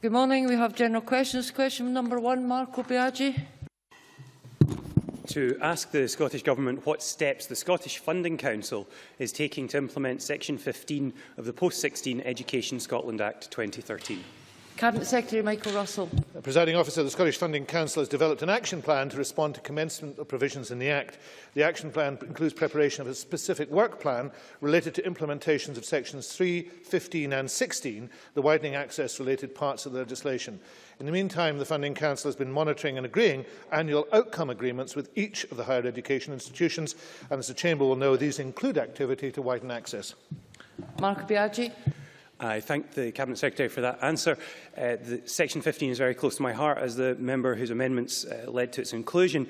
Good morning. We have general questions. Question number 1, Marco Biaggi. To ask the Scottish Government what steps the Scottish Funding Council is taking to implement Section 15 of the Post-16 Education Scotland Act 2013. Cabinet Secretary Michael Russell. Presiding Officer, the Scottish Funding Council has developed an action plan to respond to commencement of provisions in the Act. The action plan includes preparation of a specific work plan related to implementations of Sections 3, 15 and 16, the widening access-related parts of the legislation. In the meantime, the Funding Council has been monitoring and agreeing annual outcome agreements with each of the higher education institutions, and as the Chamber will know, these include activity to widen access. Marco Biaggi. I thank the Cabinet Secretary for that answer. Section 15 is very close to my heart as the member whose amendments led to its inclusion.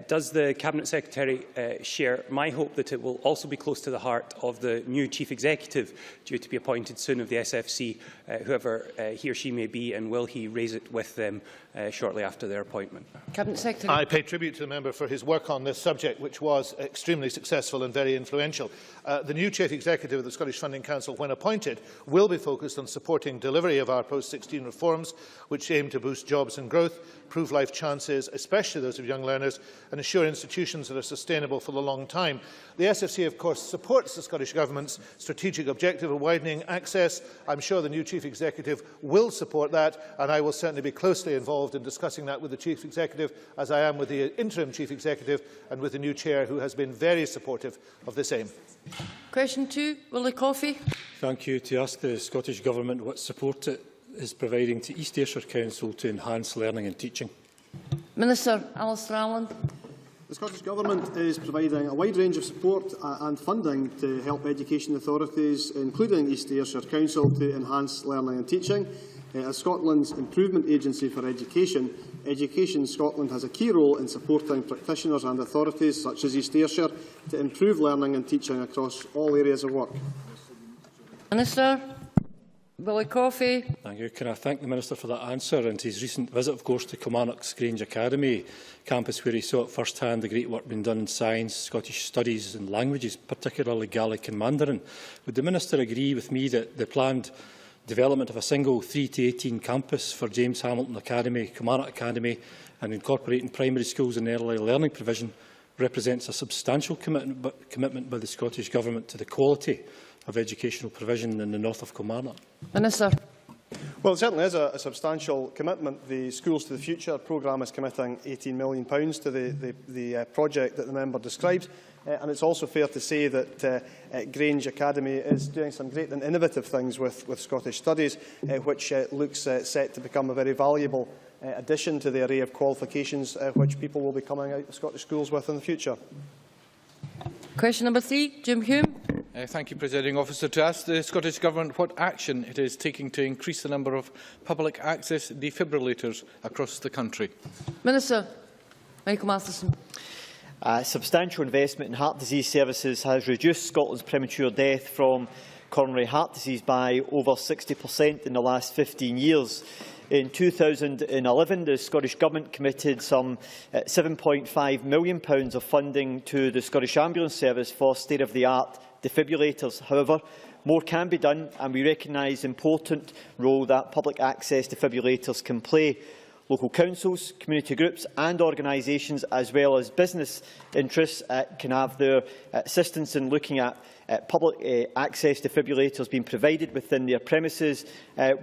Does the Cabinet Secretary share my hope that it will also be close to the heart of the new Chief Executive due to be appointed soon of the SFC, whoever he or she may be, and will he raise it with them shortly after their appointment? Cabinet Secretary. I pay tribute to the member for his work on this subject, which was extremely successful and very influential. The new Chief Executive of the Scottish Funding Council, when appointed, will be focused on supporting delivery of our post-16 reforms, which aim to boost jobs and growth, improve life chances, especially those of young learners, and ensure institutions that are sustainable for the long time. The SFC, of course, supports the Scottish Government's strategic objective of widening access. I'm sure the new Chief Executive will support that, and I will certainly be closely involved in discussing that with the Chief Executive, as I am with the interim Chief Executive and with the new Chair, who has been very supportive of this aim. Question 2, Willie Coffey. Thank you. To ask the Scottish Government what support it is providing to East Ayrshire Council to enhance learning and teaching. Minister Alistair Allen. The Scottish Government is providing a wide range of support and funding to help education authorities, including East Ayrshire Council, to enhance learning and teaching. As Scotland's Improvement Agency for Education, Education Scotland has a key role in supporting practitioners and authorities, such as East Ayrshire, to improve learning and teaching across all areas of work. Minister Willie Coffey. Thank you. Can I thank the Minister for that answer and his recent visit, of course, to Kilmarnock's Grange Academy campus, where he saw at first hand the great work being done in science, Scottish studies and languages, particularly Gaelic and Mandarin. Would the Minister agree with me that the planned development of a single 3 to 18 campus for James Hamilton Academy, Kilmarnock Academy, and incorporating primary schools and early learning provision represents a substantial commitment by the Scottish Government to the quality of educational provision in the north of Kilmarnock? Minister. Well, it certainly is a substantial commitment. The Schools to the Future programme is committing £18 million to the project that the member described. And it's also fair to say that Grange Academy is doing some great and innovative things with Scottish studies, which looks set to become a very valuable addition to the array of qualifications which people will be coming out of Scottish schools with in the future. Question number 3, Jim Hume. Thank you, Presiding Officer. To ask the Scottish Government what action it is taking to increase the number of public access defibrillators across the country. Minister Michael Masterson. Substantial investment in heart disease services has reduced Scotland's premature death from coronary heart disease by over 60% in the last 15 years. In 2011, the Scottish Government committed some £7.5 million of funding to the Scottish Ambulance Service for state-of-the-art defibrillators. However, more can be done, and we recognise the important role that public access defibrillators can play. Local councils, community groups and organisations, as well as business interests, can have their assistance in looking at public access defibrillators being provided within their premises,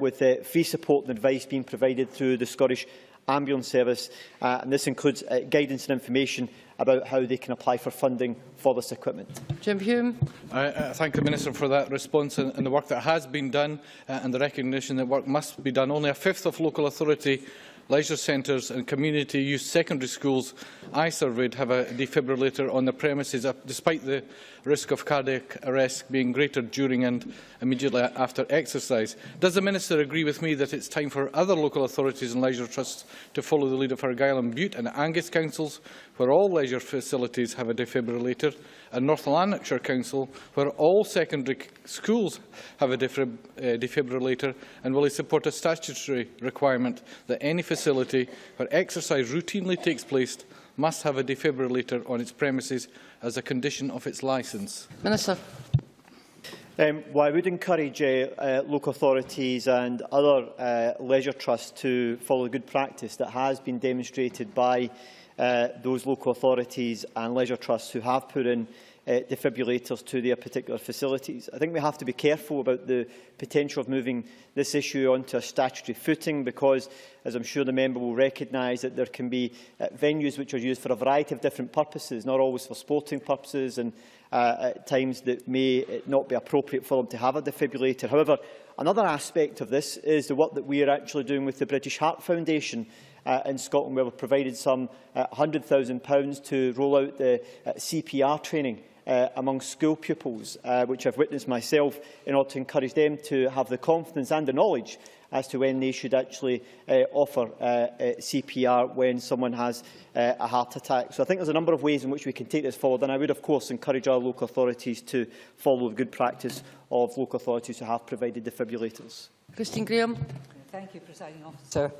with free support and advice being provided through the Scottish Ambulance Service. And this includes guidance and information about how they can apply for funding for this equipment. Jim Hume. I thank the Minister for that response and the work that has been done and the recognition that work must be done. Only a fifth of local authority leisure centres and community youth secondary schools I surveyed have a defibrillator on their premises, despite the risk of cardiac arrest being greater during and immediately after exercise. Does the Minister agree with me that it's time for other local authorities and leisure trusts to follow the lead of Argyll and Bute and Angus councils, where all leisure facilities have a defibrillator, and North Lanarkshire Council, where all secondary schools have a defibrillator, and will he support a statutory requirement that any facility where exercise routinely takes place must have a defibrillator on its premises as a condition of its licence? Minister. Well, I would encourage local authorities and other leisure trusts to follow good practice that has been demonstrated by those local authorities and leisure trusts who have put in defibrillators to their particular facilities. I think we have to be careful about the potential of moving this issue onto a statutory footing because, as I'm sure the member will recognise, that there can be venues which are used for a variety of different purposes, not always for sporting purposes, and at times that may not be appropriate for them to have a defibrillator. However, another aspect of this is the work that we are actually doing with the British Heart Foundation in Scotland, where we've provided some £100,000 to roll out the CPR training among school pupils, which I've witnessed myself, in order to encourage them to have the confidence and the knowledge as to when they should actually offer CPR when someone has a heart attack. So I think there's a number of ways in which we can take this forward, and I would of course encourage our local authorities to follow the good practice of local authorities who have provided defibrillators. Christine Graham. Thank you, Presiding Officer.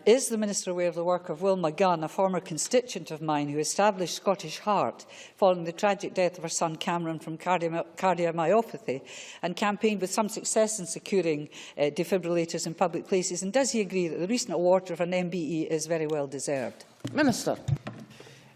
Is the Minister aware of the work of Wilma Gunn, a former constituent of mine who established Scottish Heart following the tragic death of her son Cameron from cardiomyopathy and campaigned with some success in securing defibrillators in public places? And does he agree that the recent award of an MBE is very well deserved? Minister.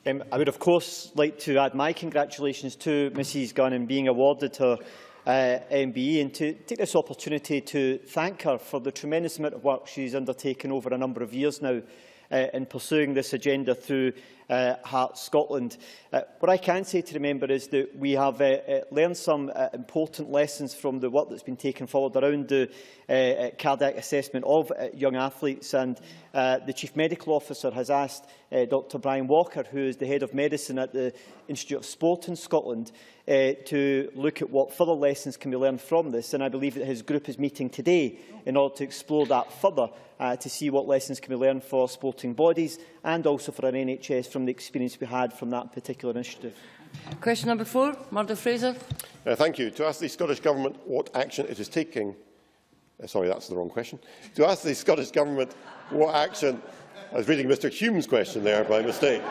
I would of course like to add my congratulations to Mrs Gunn in being awarded her MBE, and to take this opportunity to thank her for the tremendous amount of work she's undertaken over a number of years now in pursuing this agenda through Heart Scotland. What I can say to the member is that we have learned some important lessons from the work that's been taken forward around the cardiac assessment of young athletes, and the Chief Medical Officer has asked Dr Brian Walker, who is the Head of Medicine at the Institute of Sport in Scotland, to look at what further lessons can be learned from this, and I believe that his group is meeting today in order to explore that further, to see what lessons can be learned for sporting bodies and also for our NHS from the experience we had from that particular initiative. Question number 4, Murdo Fraser. Thank you. To ask the Scottish Government what action it is taking... sorry, that's the wrong question. To ask the Scottish Government what action... I was reading Mr Hume's question there by mistake.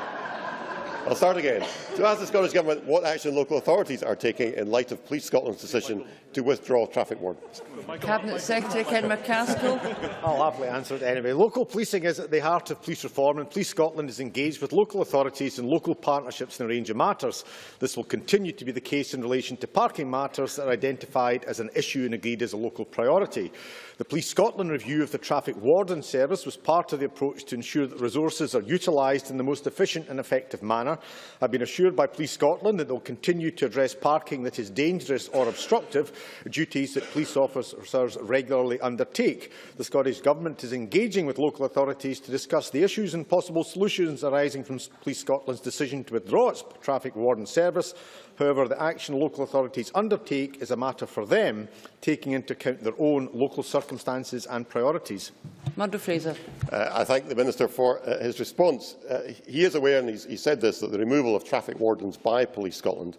I'll start again. To ask the Scottish Government what action local authorities are taking in light of Police Scotland's decision to withdraw traffic wardens. Cabinet Secretary Ken McCaskill. I'll happily answer it anyway. Local policing is at the heart of police reform, and Police Scotland is engaged with local authorities and local partnerships in a range of matters. This will continue to be the case in relation to parking matters that are identified as an issue and agreed as a local priority. The Police Scotland review of the Traffic Warden Service was part of the approach to ensure that resources are utilised in the most efficient and effective manner. I have been assured by Police Scotland that they will continue to address parking that is dangerous or obstructive, duties that police officers regularly undertake. The Scottish Government is engaging with local authorities to discuss the issues and possible solutions arising from Police Scotland's decision to withdraw its Traffic Warden Service. However, the action local authorities undertake is a matter for them, taking into account their own local circumstances and priorities. Murdo Fraser. I thank the Minister for his response. He is aware, and he said this, that the removal of traffic wardens by Police Scotland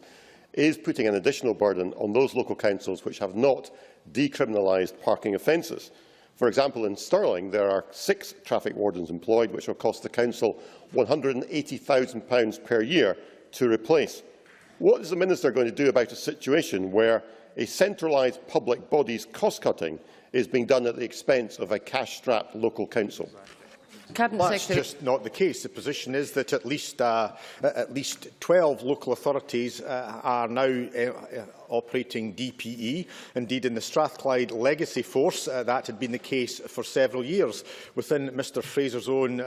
is putting an additional burden on those local councils which have not decriminalised parking offences. For example, in Stirling, there are 6 traffic wardens employed, which will cost the council £180,000 per year to replace. What is the Minister going to do about a situation where a centralised public body's cost-cutting is being done at the expense of a cash-strapped local council? Cabinet Well, that's Secretary. just not the case. The position is that at least 12 local authorities are now operating DPE. Indeed, in the Strathclyde Legacy Force, that had been the case for several years. Within Mr Fraser's own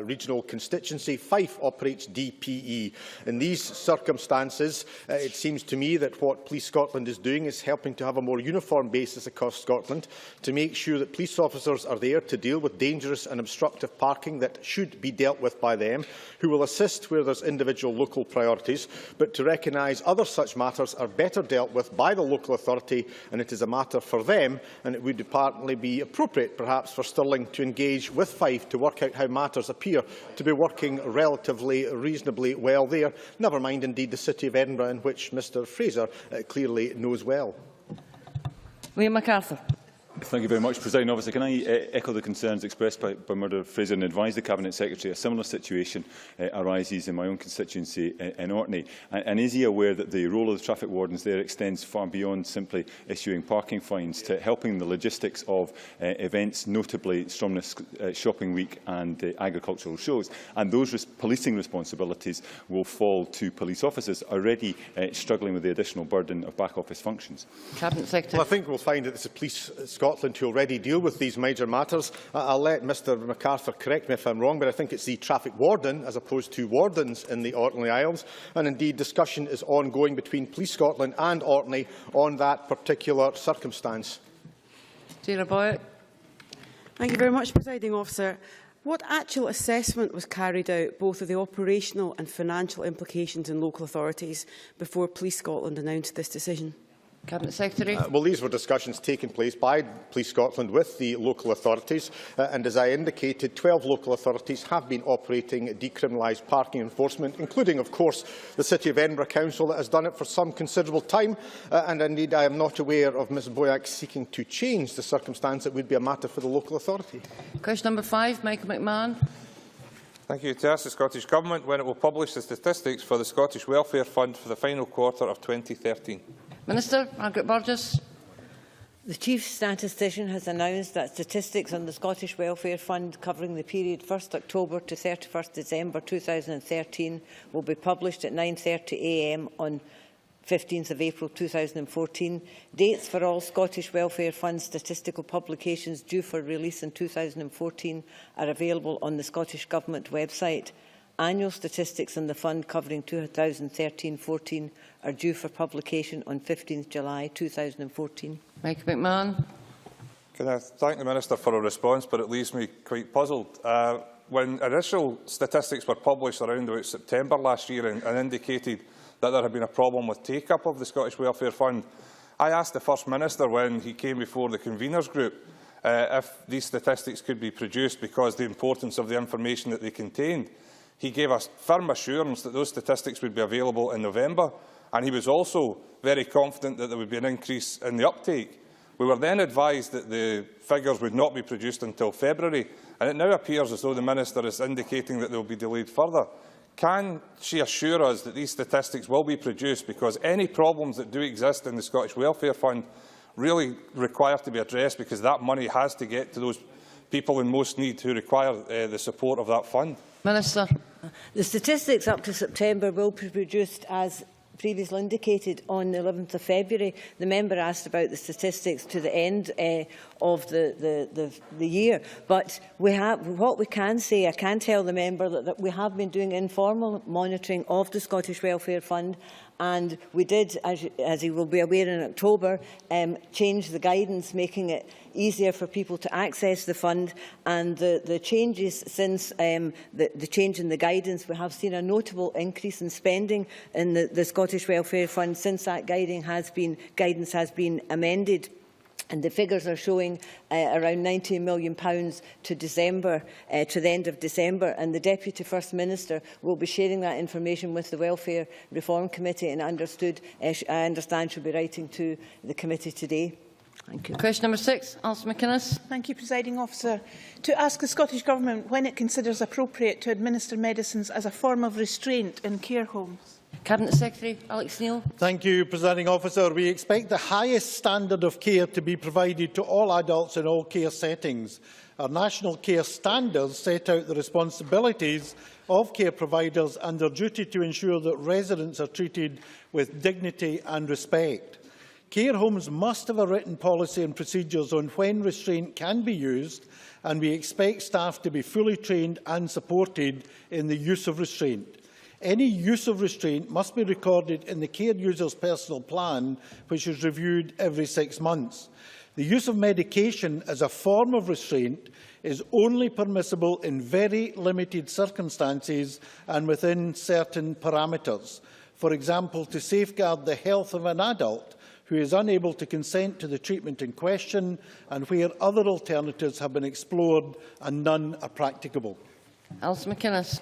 regional constituency, Fife operates DPE. In these circumstances, it seems to me that what Police Scotland is doing is helping to have a more uniform basis across Scotland to make sure that police officers are there to deal with dangerous and obstructive parking that should be dealt with by them, who will assist where there is individual local priorities, but to recognise other such matters are better dealt with by the local authority, and it is a matter for them, and it would partly be appropriate perhaps for Stirling to engage with Fife to work out how matters appear to be working relatively reasonably well there, never mind indeed the City of Edinburgh, in which Mr Fraser clearly knows well. William MacArthur. Thank you very much, Presiding Officer. Can I echo the concerns expressed by Murdo Fraser and advise the Cabinet Secretary a similar situation arises in my own constituency in Orkney? And is he aware that the role of the traffic wardens there extends far beyond simply issuing parking fines to helping the logistics of events, notably Stromness Shopping Week and agricultural shows? And those policing responsibilities will fall to police officers already struggling with the additional burden of back office functions. Cabinet Secretary. Well, I think we'll find that it's the Police Scotland who already deal with these major matters. I'll let Mr MacArthur correct me if I'm wrong, but I think it's the traffic warden as opposed to wardens in the Orkney Isles. And indeed, discussion is ongoing between Police Scotland and Orkney on that particular circumstance. Sarah Boyack. Thank you very much, Presiding Officer. What actual assessment was carried out, both of the operational and financial implications in local authorities, before Police Scotland announced this decision? Cabinet Secretary. Well, these were discussions taking place by Police Scotland with the local authorities, and as I indicated, 12 local authorities have been operating decriminalised parking enforcement, including, of course, the City of Edinburgh Council that has done it for some considerable time, and indeed I am not aware of Ms Boyack seeking to change the circumstance. It would be a matter for the local authority. Question number 5, Michael McMahon. Thank you. To ask the Scottish Government when it will publish the statistics for the Scottish Welfare Fund for the final quarter of 2013. Minister Margaret Burgess. The Chief Statistician has announced that statistics on the Scottish Welfare Fund covering the period 1st October to 31st December 2013 will be published at 9:30 a.m. on 15th of April 2014. Dates for all Scottish Welfare Fund statistical publications due for release in 2014 are available on the Scottish Government website. Annual statistics on the fund covering 2013-14 are due for publication on 15th July 2014. Michael McMahon. Can I thank the Minister for a response, but it leaves me quite puzzled. When initial statistics were published around about September last year and indicated that there had been a problem with take-up of the Scottish Welfare Fund, I asked the First Minister when he came before the conveners group if these statistics could be produced because of the importance of the information that they contained. He gave us firm assurance that those statistics would be available in November, and he was also very confident that there would be an increase in the uptake. We were then advised that the figures would not be produced until February, and it now appears as though the Minister is indicating that they will be delayed further. Can she assure us that these statistics will be produced, because any problems that do exist in the Scottish Welfare Fund really require to be addressed, because that money has to get to those people in most need who require the support of that fund? Minister. The statistics up to September will be produced as previously indicated on the 11th of February. The member asked about the statistics to the end of the year. But what we can say, I can tell the member that we have been doing informal monitoring of the Scottish Welfare Fund, and we did, as you will be aware, in October, change the guidance, making it easier for people to access the fund. And the changes since the change in the guidance, we have seen a notable increase in spending in the Scottish Welfare Fund since that guidance has been amended. And the figures are showing around £90 million to December, to the end of December. And the Deputy First Minister will be sharing that information with the Welfare Reform Committee, and I understand she'll be writing to the committee today. Thank you. Question number 6, Alison McInnes. Thank you, Presiding Officer. To ask the Scottish Government when it considers appropriate to administer medicines as a form of restraint in care homes. Cabinet Secretary Alex Neil. Thank you, Presiding Officer. We expect the highest standard of care to be provided to all adults in all care settings. Our national care standards set out the responsibilities of care providers and their duty to ensure that residents are treated with dignity and respect. Care homes must have a written policy and procedures on when restraint can be used, and we expect staff to be fully trained and supported in the use of restraint. Any use of restraint must be recorded in the care user's personal plan, which is reviewed every 6 months. The use of medication as a form of restraint is only permissible in very limited circumstances and within certain parameters. For example, to safeguard the health of an adult who is unable to consent to the treatment in question, and where other alternatives have been explored and none are practicable. Alison McInnes.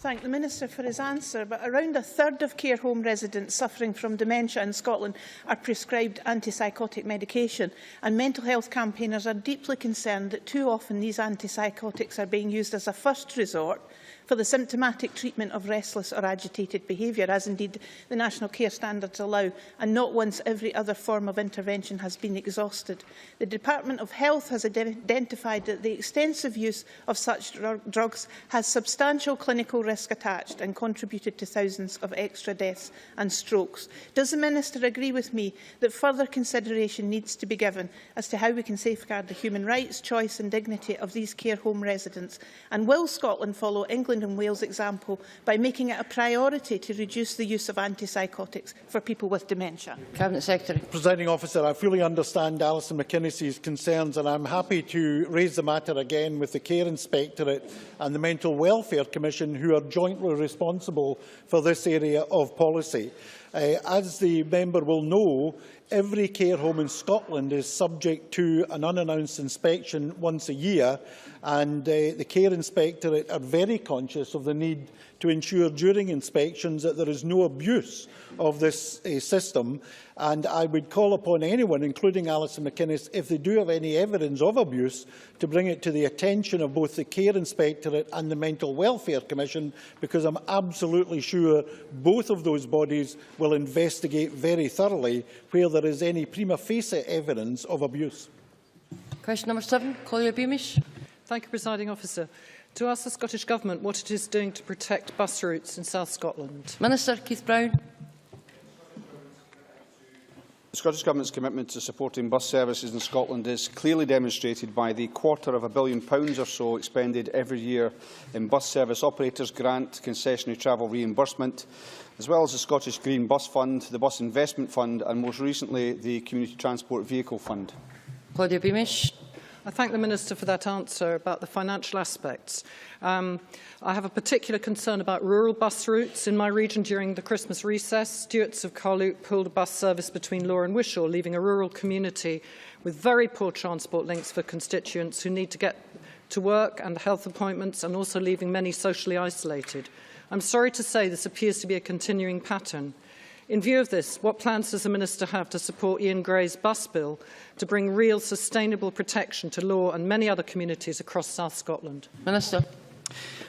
thank the Minister for his answer, but around a third of care home residents suffering from dementia in Scotland are prescribed antipsychotic medication, and mental health campaigners are deeply concerned that too often these antipsychotics are being used as a first resort for the symptomatic treatment of restless or agitated behaviour, as indeed the National Care Standards allow, and not once every other form of intervention has been exhausted. The Department of Health has identified that the extensive use of such drugs has substantial clinical risk attached and contributed to thousands of extra deaths and strokes. Does the Minister agree with me that further consideration needs to be given as to how we can safeguard the human rights, choice and dignity of these care home residents? And will Scotland follow England and Wales' example by making it a priority to reduce the use of antipsychotics for people with dementia? Cabinet Secretary. Presiding Officer, I fully understand Alison McInnes's concerns, and I'm happy to raise the matter again with the Care Inspectorate and the Mental Welfare Commission, who are jointly responsible for this area of policy. As the member will know, every care home in Scotland is subject to an unannounced inspection once a year, and the Care Inspectorate are very conscious of the need to ensure during inspections that there is no abuse of this system. And I would call upon anyone, including Alison McInnes, if they do have any evidence of abuse, to bring it to the attention of both the Care Inspectorate and the Mental Welfare Commission, because I'm absolutely sure both of those bodies will investigate very thoroughly where there is any prima facie evidence of abuse. Question number 7, Collier Beamish. Thank you, Presiding Officer. To ask the Scottish Government what it is doing to protect bus routes in South Scotland. Minister Keith Brown. The Scottish Government's commitment to supporting bus services in Scotland is clearly demonstrated by the £250 million or so expended every year in bus service operators grant, concessionary travel reimbursement, as well as the Scottish Green Bus Fund, the Bus Investment Fund and, most recently, the Community Transport Vehicle Fund. Claudia Beamish. I thank the Minister for that answer about the financial aspects. I have a particular concern about rural bus routes. In my region during the Christmas recess, Stewarts of Carluke pulled a bus service between Lower and Wishaw, leaving a rural community with very poor transport links for constituents who need to get to work and health appointments, and also leaving many socially isolated. I'm sorry to say this appears to be a continuing pattern. In view of this, what plans does the Minister have to support Ian Gray's bus bill to bring real sustainable protection to Law and many other communities across South Scotland? Minister.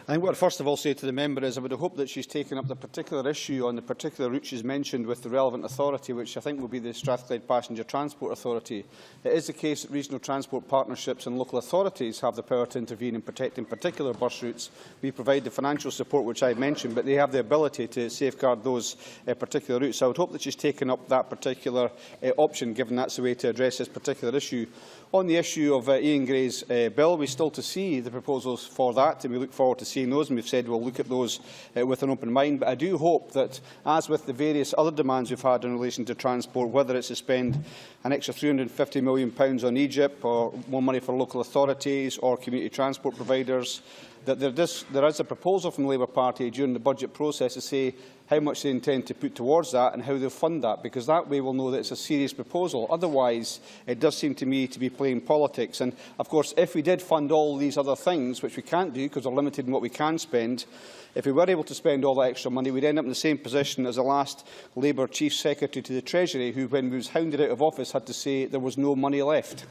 I think what I'd first of all say to the member is I would hope that she's taken up the particular issue on the particular route she's mentioned with the relevant authority, which I think will be the Strathclyde Passenger Transport Authority. It is the case that regional transport partnerships and local authorities have the power to intervene in protecting particular bus routes. We provide the financial support which I mentioned, but they have the ability to safeguard those particular routes. So I would hope that she's taken up that particular option, given that's the way to address this particular issue. On the issue of Ian Gray's bill, we still to see the proposals for that, and we look forward to seeing those, and we've said we'll look at those with an open mind. But I do hope that, as with the various other demands we've had in relation to transport, whether it's to spend an extra £350 million on Egypt, or more money for local authorities or community transport providers, that there is a proposal from the Labour Party during the budget process to say how much they intend to put towards that and how they'll fund that, because that way we'll know that it's a serious proposal. Otherwise, it does seem to me to be playing politics. And, of course, if we did fund all these other things, which we can't do because we're limited in what we can spend, if we were able to spend all that extra money, we'd end up in the same position as the last Labour Chief Secretary to the Treasury, who, when he was hounded out of office, had to say there was no money left.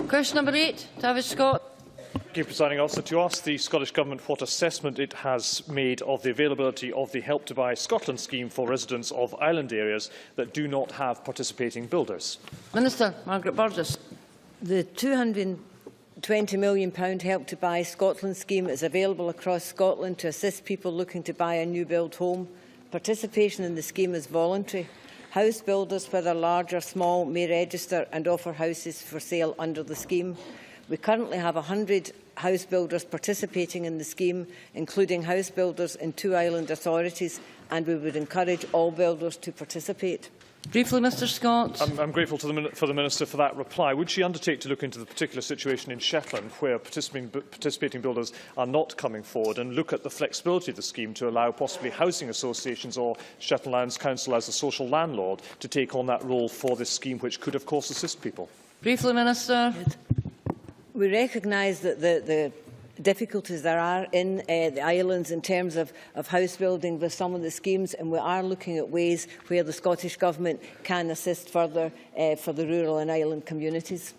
Question number 8, David Scott. Thank you, Presiding Officer. To ask the Scottish Government what assessment it has made of the availability of the Help to Buy Scotland scheme for residents of island areas that do not have participating builders. Minister Margaret Burgess. The £220 million Help to Buy Scotland scheme is available across Scotland to assist people looking to buy a new build home. Participation in the scheme is voluntary. House builders, whether large or small, may register and offer houses for sale under the scheme. We currently have 100 house builders participating in the scheme, including house builders in 2 island authorities, and we would encourage all builders to participate. Briefly, Mr Scott. I'm grateful to the Minister for that reply. Would she undertake to look into the particular situation in Shetland, where participating builders are not coming forward, and look at the flexibility of the scheme to allow possibly housing associations or Shetland Lands Council as a social landlord to take on that role for this scheme, which could, of course, assist people? Briefly, Minister. We recognise that the difficulties there are in the islands in terms of house building with some of the schemes, and we are looking at ways where the Scottish Government can assist further for the rural and island communities.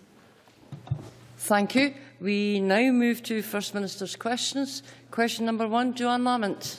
Thank you. We now move to First Minister's questions. Question number 1, Joanne Lamont.